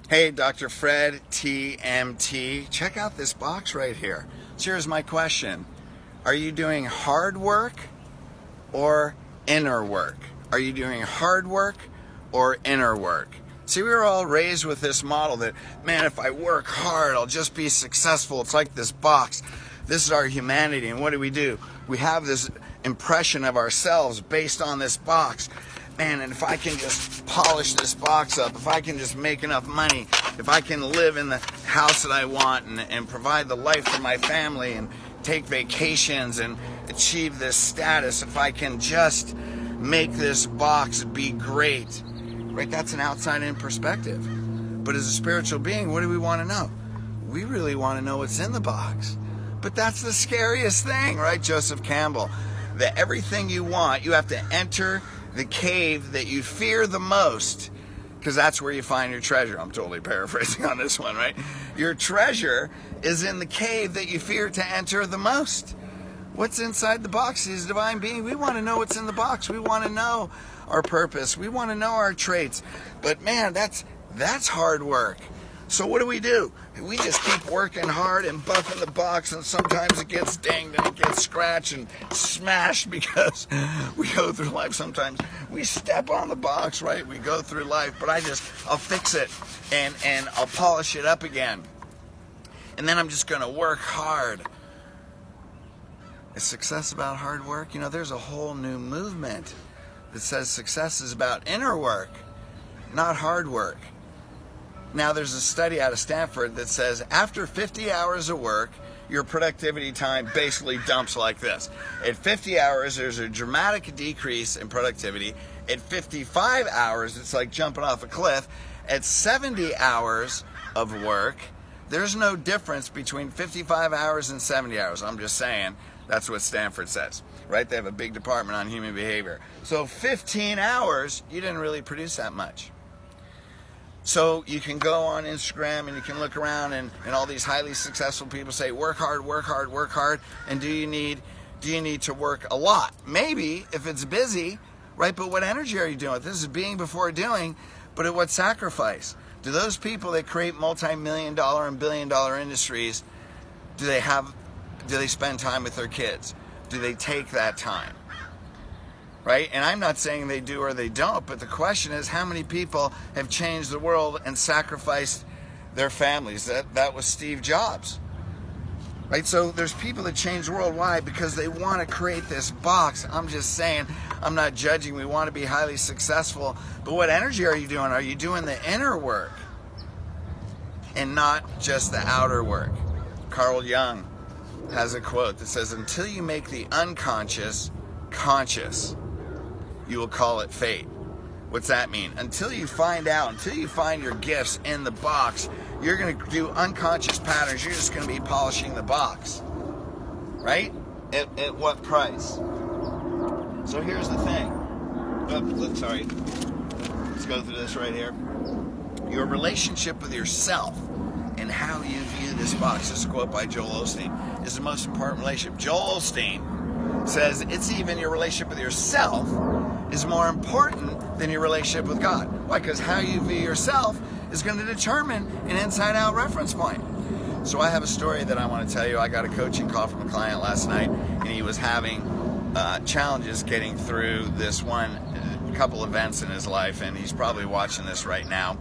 Hey, Dr. Fred, TMT. Check out this box right here. So here's my question. Are you doing hard work or inner work? Are you doing hard work or inner work? See, we were all raised with this model that, man, if I work hard, I'll just be successful. It's like this box. This is our humanity. And what do? We have this impression of ourselves based on this box. Man, and if I can just polish this box up, if I can just make enough money, if I can live in the house that I want and provide the life for my family and take vacations and achieve this status, if I can just make this box be great, right? That's an outside-in perspective. But as a spiritual being, what do we want to know? We really want to know what's in the box. But that's the scariest thing, right? Joseph Campbell, that everything you want, you have to enter the cave that you fear the most, because that's where you find your treasure. I'm totally paraphrasing on this one, right? Your treasure is in the cave that you fear to enter the most. What's inside the box is divine being. We want to know what's in the box. We want to know our purpose. We want to know our traits. But man, that's hard work. So what do? We just keep working hard and buffing the box, and sometimes it gets dinged and it gets scratched and smashed because we go through life. Sometimes we step on the box, right? We go through life, but I'll fix it and I'll polish it up again. And then I'm just going to work hard. Is success about hard work? You know, there's a whole new movement that says success is about inner work, not hard work. Now, there's a study out of Stanford that says after 50 hours of work, your productivity time basically dumps like this. At 50 hours, there's a dramatic decrease in productivity. At 55 hours, it's like jumping off a cliff. At 70 hours of work, there's no difference between 55 hours and 70 hours. I'm just saying, that's what Stanford says, right? They have a big department on human behavior. So 15 hours, you didn't really produce that much. So you can go on Instagram and you can look around and all these highly successful people say, work hard, work hard, work hard. And do you need to work a lot? Maybe if it's busy, right? But what energy are you doing? This is being before doing, but at what sacrifice? Do those people that create multi-million-dollar and billion-dollar industries, do they spend time with their kids? Do they take that time? Right? And I'm not saying they do or they don't, but the question is, how many people have changed the world and sacrificed their families? That was Steve Jobs. Right? So there's people that change the world. Why? Because they want to create this box. I'm just saying, I'm not judging. We want to be highly successful. But what energy are you doing? Are you doing the inner work and not just the outer work? Carl Jung has a quote that says, until you make the unconscious conscious, you will call it fate. What's that mean? Until you find your gifts in the box, you're going to do unconscious patterns. You're just going to be polishing the box. Right? At what price? So here's the thing. Sorry. Let's go through this right here. Your relationship with yourself and how you view this box, this is a quote by Joel Osteen, is the most important relationship. Joel Osteen says it's even your relationship with yourself is more important than your relationship with God. Why? Because how you view yourself is going to determine an inside-out reference point. So I have a story that I want to tell you. I got a coaching call from a client last night, and he was having challenges getting through this couple events in his life, and he's probably watching this right now.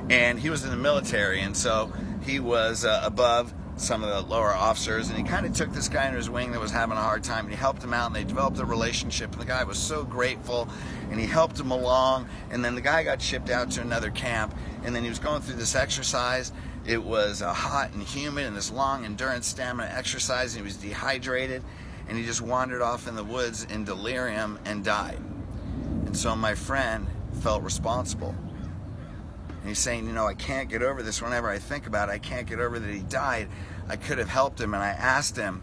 And he was in the military, and so he was above some of the lower officers, and he kind of took this guy under his wing that was having a hard time, and he helped him out, and they developed a relationship, and the guy was so grateful, and he helped him along. And then the guy got shipped out to another camp, and then he was going through this exercise. It was hot and humid, and this long endurance stamina exercise, and he was dehydrated, and he just wandered off in the woods in delirium and died. And so my friend felt responsible. And he's saying, I can't get over this. Whenever I think about it, I can't get over that he died. I could have helped him. And I asked him,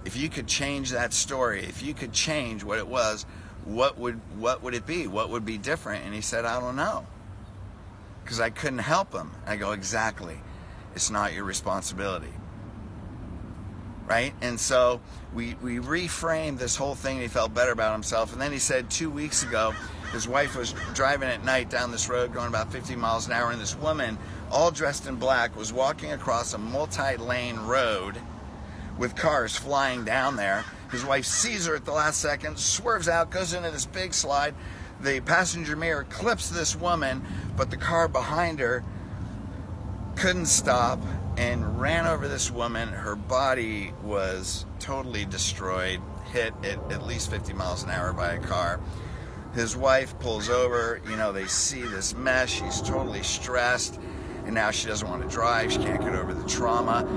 if you could change that story, if you could change what it was, what would it be? What would be different? And he said, I don't know. Because I couldn't help him. I go, exactly. It's not your responsibility. Right? And so we reframed this whole thing, and he felt better about himself. And then he said 2 weeks ago, His wife was driving at night down this road going about 50 miles an hour, and this woman, all dressed in black, was walking across a multi-lane road with cars flying down there. His wife sees her at the last second, swerves out, goes into this big slide. The passenger mirror clips this woman, but the car behind her couldn't stop and ran over this woman. Her body was totally destroyed, hit at least 50 miles an hour by a car. His wife pulls over, they see this mess. She's totally stressed, and now she doesn't want to drive. She can't get over the trauma.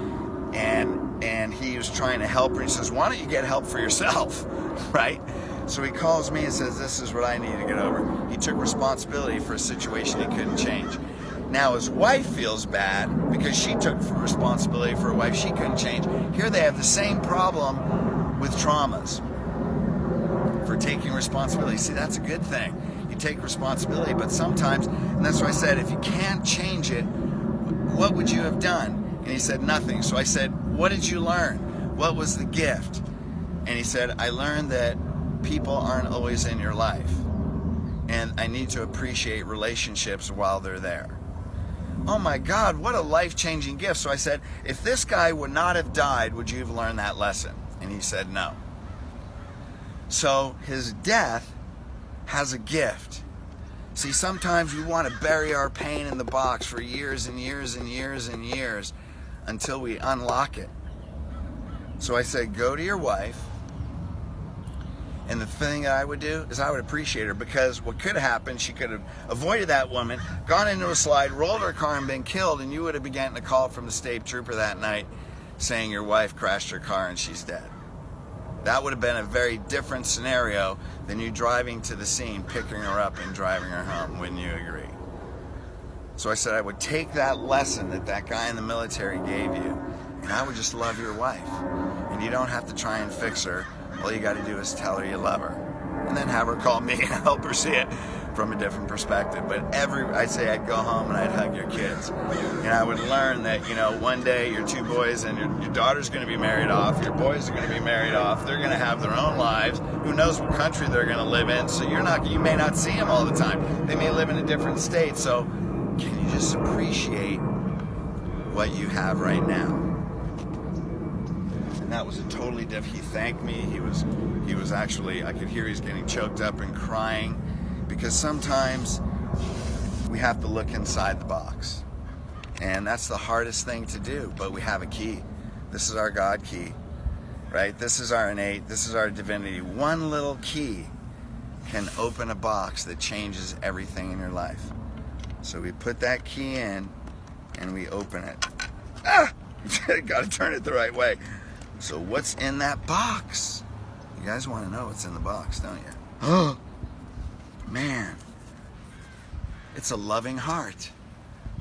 And he was trying to help her. He says, why don't you get help for yourself, right? So he calls me and says, this is what I need to get over. He took responsibility for a situation he couldn't change. Now his wife feels bad because she took responsibility for a wife she couldn't change. Here they have the same problem with traumas, for taking responsibility. See, that's a good thing. You take responsibility, but sometimes, and that's why I said, if you can't change it, what would you have done? And he said, nothing. So I said, what did you learn? What was the gift? And he said, I learned that people aren't always in your life, and I need to appreciate relationships while they're there. Oh my God, what a life-changing gift. So I said, if this guy would not have died, would you have learned that lesson? And he said, no. So his death has a gift. See, sometimes we want to bury our pain in the box for years and years and years and years until we unlock it. So I said, go to your wife, and the thing that I would do is I would appreciate her, because what could have happened, she could have avoided that woman, gone into a slide, rolled her car, and been killed, and you would have been getting a call from the state trooper that night saying your wife crashed her car and she's dead. That would have been a very different scenario than you driving to the scene, picking her up and driving her home. Wouldn't you agree? So I said I would take that lesson that that guy in the military gave you, and I would just love your wife. And you don't have to try and fix her. All you got to do is tell her you love her, and then have her call me and help her see it from a different perspective. But I'd say I'd go home and I'd hug your kids, and I would learn that one day your two boys and your daughter's going to be married off, your boys are going to be married off, they're going to have their own lives. Who knows what country they're going to live in? So you may not see them all the time. They may live in a different state. So can you just appreciate what you have right now? And that was a totally different. He thanked me. He was actually, I could hear he's getting choked up and crying, because sometimes we have to look inside the box, and that's the hardest thing to do. But we have a key. This is our God key, right? This is our innate. This is our divinity. One little key can open a box that changes everything in your life. So we put that key in and we open it. Got to turn it the right way. So what's in that box? You guys want to know what's in the box, don't you? Oh, man. It's a loving heart.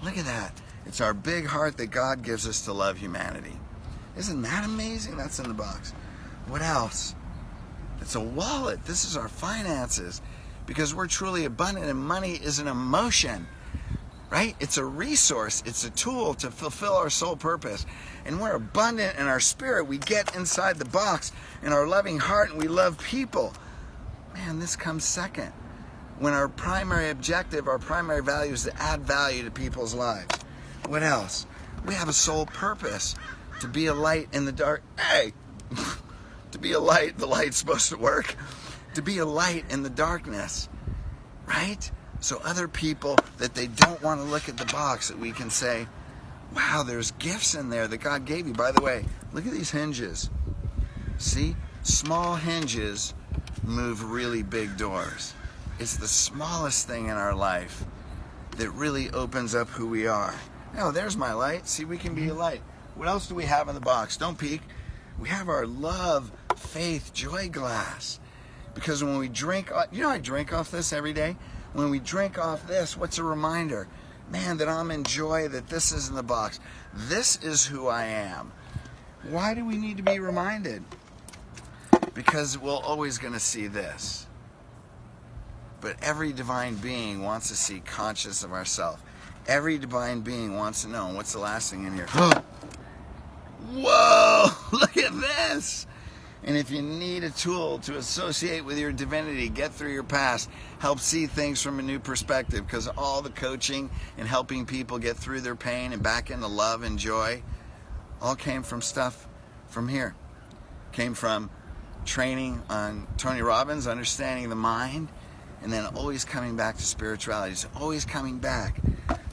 Look at that. It's our big heart that God gives us to love humanity. Isn't that amazing? That's in the box. What else? It's a wallet. This is our finances, because we're truly abundant, and money is an emotion, right? It's a resource. It's a tool to fulfill our soul purpose. And we're abundant in our spirit. We get inside the box in our loving heart, and we love people. Man, this comes second. When our primary objective, our primary value is to add value to people's lives. What else? We have a soul purpose, to be a light in the dark. Hey! To be a light, the light's supposed to work. To be a light in the darkness, right? So other people, that they don't want to look at the box, that we can say, wow, there's gifts in there that God gave you. By the way, look at these hinges. See? Small hinges move really big doors. It's the smallest thing in our life that really opens up who we are. Oh, there's my light. See, we can be a light. What else do we have in the box? Don't peek. We have our love, faith, joy glass. Because when we drink, I drink off this every day. When we drink off this, what's a reminder? Man, that I'm in joy, that this is in the box. This is who I am. Why do we need to be reminded? Because we're always going to see this. But every divine being wants to see conscious of ourselves. Every divine being wants to know. And what's the last thing in here? Whoa! Look at this! And if you need a tool to associate with your divinity, get through your past, help see things from a new perspective, because all the coaching and helping people get through their pain and back into love and joy all came from stuff from here. Came from training on Tony Robbins, understanding the mind, and then always coming back to spirituality. Just always coming back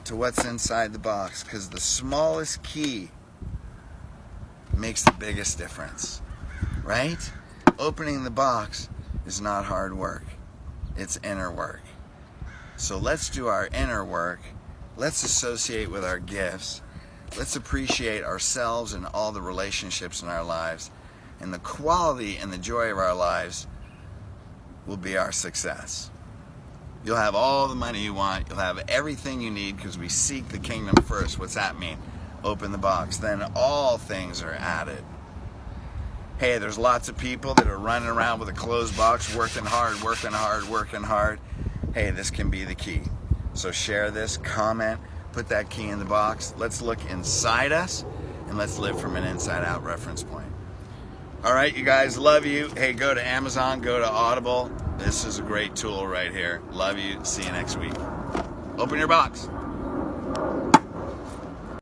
to what's inside the box, because the smallest key makes the biggest difference. Right? Opening the box is not hard work. It's inner work. So let's do our inner work. Let's associate with our gifts. Let's appreciate ourselves and all the relationships in our lives. And the quality and the joy of our lives will be our success. You'll have all the money you want. You'll have everything you need, because we seek the kingdom first. What's that mean? Open the box. Then all things are added. Hey, there's lots of people that are running around with a closed box, working hard, working hard, working hard. Hey, this can be the key. So share this, comment, put that key in the box. Let's look inside us, and let's live from an inside-out reference point. All right, you guys, love you. Hey, go to Amazon, go to Audible. This is a great tool right here. Love you. See you next week. Open your box.